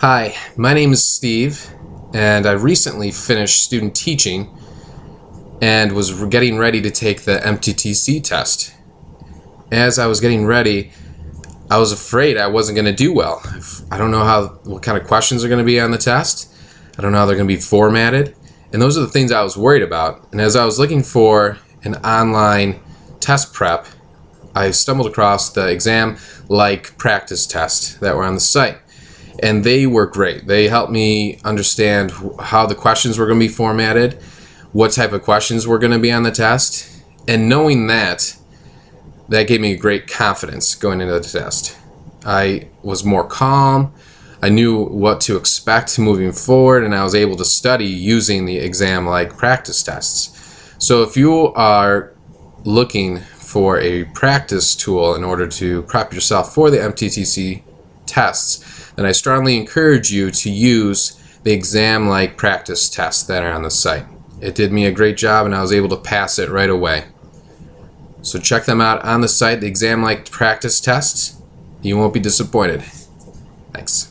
Hi, my name is Steve, and I recently finished student teaching and was getting ready to take the MTTC test. As I was getting ready, I was afraid I wasn't going to do well. I don't know what kind of questions are going to be on the test. I don't know how they're going to be formatted. And those are the things I was worried about. And as I was looking for an online test prep, I stumbled across the exam-like practice tests that were on the site. And they were great. They helped me understand how the questions were going to be formatted, what type of questions were going to be on the test, and knowing that gave me great confidence going into the test. I was more calm, I knew what to expect moving forward, and I was able to study using the exam-like practice tests. So if you are looking for a practice tool in order to prep yourself for the MTTC tests, then I strongly encourage you to use the exam-like practice tests that are on the site. It did me a great job and I was able to pass it right away. So check them out on the site, the exam-like practice tests. You won't be disappointed. Thanks.